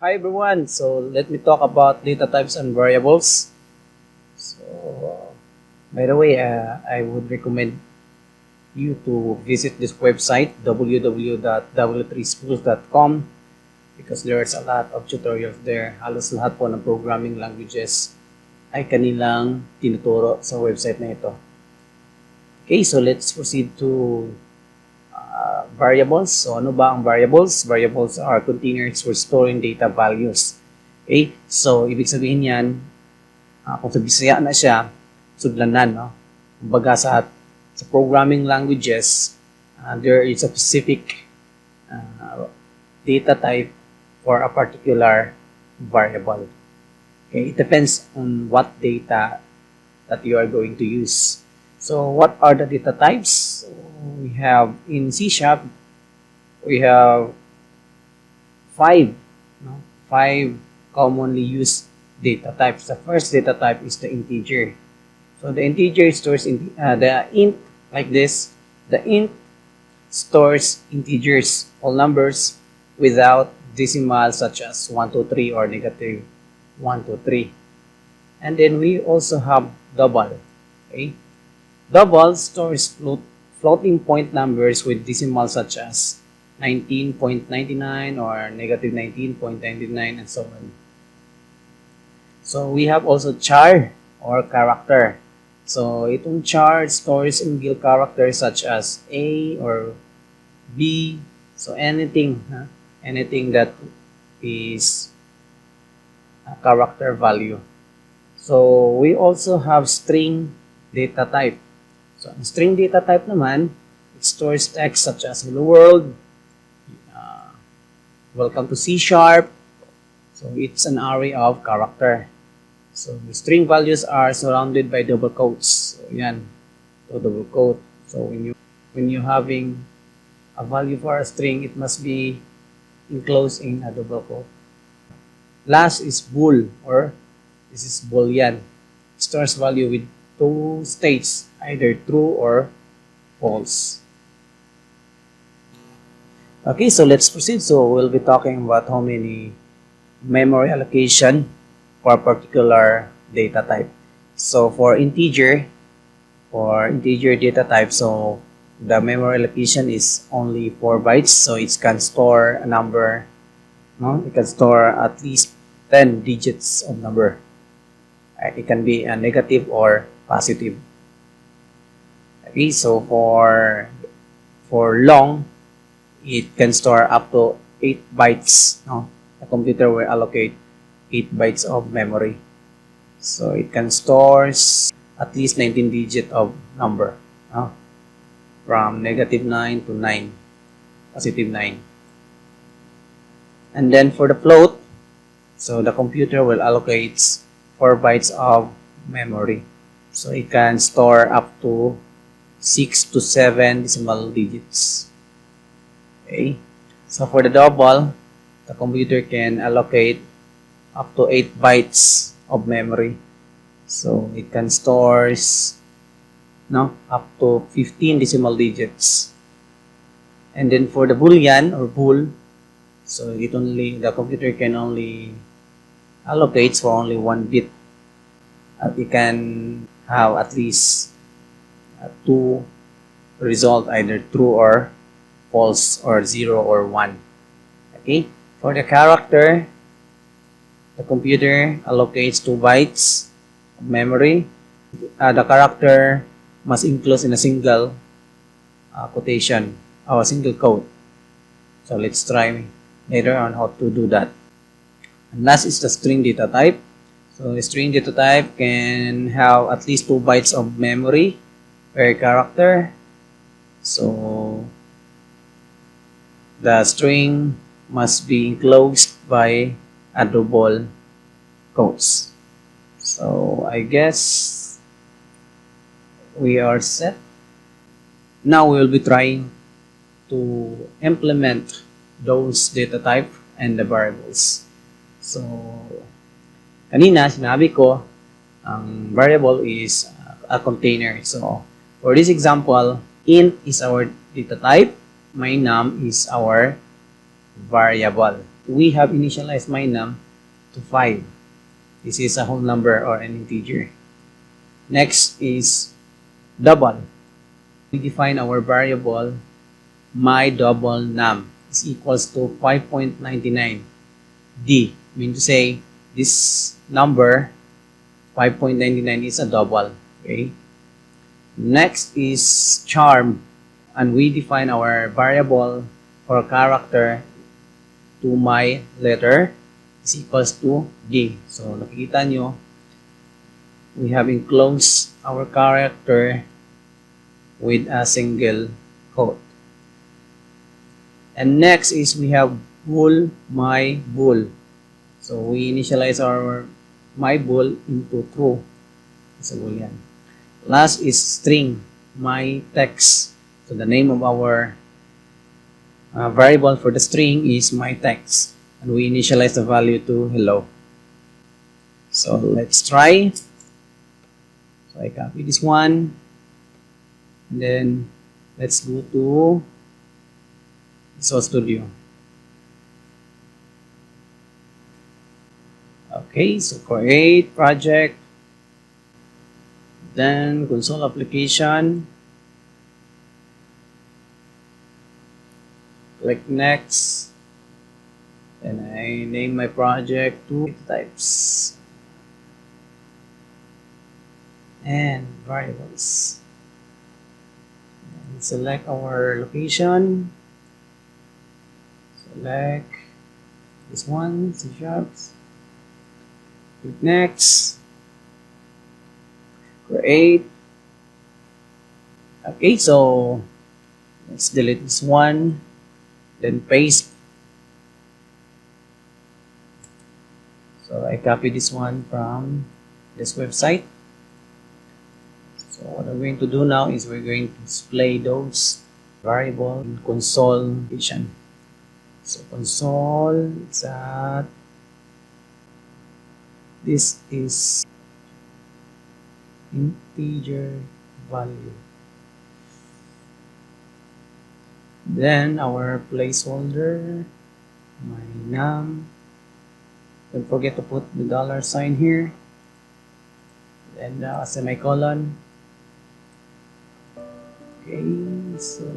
Hi everyone, so let me talk about data types and variables. So, by the way, I would recommend you to visit this website www.w3schools.com because there's a lot of tutorials there. Halos lahat po ng programming languages ay kanilang tinuturo sa website na ito. Okay, so let's proceed to variables. So ano ba ang variables? Variables are containers for storing data values. Okay, so ibig sabihin yan, kung sa Bisaya na siya, sudlanan, no? Kumbaga sa programming languages, there is a specific data type for a particular variable. Okay, it depends on what data that you are going to use. So what are the data types? So we have in C#, we have five commonly used data types. The first data type is the integer. So the integer stores in the int like this. The int stores integers, all numbers without decimals such as 1, 2, 3 or negative 1, 2, 3. And then we also have double. Okay? Double stores floating point numbers with decimals such as 19.99 or negative 19.99 and so on. So we have also char or character. So itong char stores single characters such as A or B. So anything that is a character value. So we also have string data type. So ang string data type naman, it stores text such as hello world, welcome to C#. So it's an array of character. So the string values are surrounded by double quotes. So yan, so double quote. So when you having a value for a string, it must be enclosed in a double quote. Last is bool, or this is boolean. It stores value with two states, either true or false. Okay, so let's proceed. So we'll be talking about how many memory allocation for a particular data type. So for integer data type, so the memory allocation is only 4 bytes, so it can store a number, it can store at least 10 digits of number. It can be a negative or positive. Okay, so for long, it can store up to 8 bytes. The computer will allocate 8 bytes of memory. So it can store at least 19 digit of number, from negative 9 to 9, positive 9. And then for the float, so the computer will allocate 4 bytes of memory. So it can store up to 6 to 7 decimal digits. Okay. So for the double, the computer can allocate up to 8 bytes of memory. So it can store up to 15 decimal digits. And then for the boolean or bool, so the computer can only allocate for only 1 bit. It can have at least 2 result, either true or false, or 0 or 1. Okay, for the character, the computer allocates 2 bytes of memory. The character must enclose in a single quotation or a single quote. So let's try later on how to do that. And last is the string data type. So the string data type can have at least 2 bytes of memory per character. So the string must be enclosed by a double quotes. So I guess we are set. Now we will be trying to implement those data type and the variables. So kanina sinabi ko, ang variable is a container. So for this example, int is our data type, my num is our variable. we have initialized my num to 5. This is a whole number or an integer. Next is double. We define our variable my double num is equals to 5.99 d. Mean to say this number 5.99 is a double. Okay. Next is charm, and we define our variable for character to my letter is equals to d. So nakikita nyo, we have enclosed our character with a single quote. And next is we have bool, my bool. So we initialize our my bool into true. It's a boolean. Last is string, my text. So the name of our variable for the string is my text, and we initialize the value to hello. So let's try. So I copy this one, and then let's go to Visual Studio. Okay, so create project, then console application, click next, and I name my project to types and variables. And select our location, select this one, C#, click next, create. Okay, so let's delete this one, then paste. So I copy this one from this website. So what I'm going to do now is we're going to display those variable in console application. So console, it's at this is integer value. Then our placeholder, my num. Don't forget to put the $sign here. Then a semicolon. Okay, so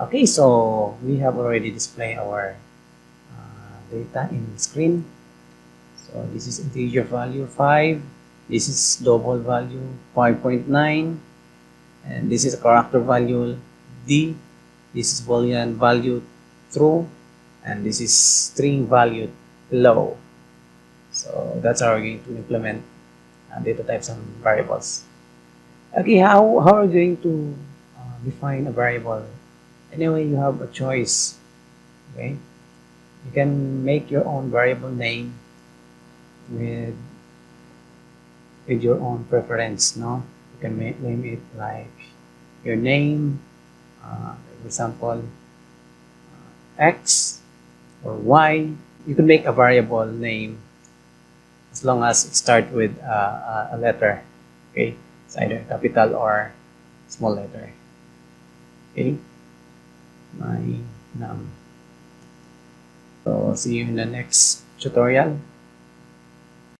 okay, so we have already displayed our data in the screen. So this is integer value 5, this is double value 5.9, and this is a character value D, this is boolean value true, and this is string value low. So that's how we're going to implement data types and variables. Okay, how are we going to define a variable? Anyway, you have a choice. Okay, you can make your own variable name with your own preference. No, you can name it like your name, for example, X or Y. You can make a variable name as long as it starts with a letter. Okay, it's either capital or small letter. Okay, my num. So see you in the next tutorial.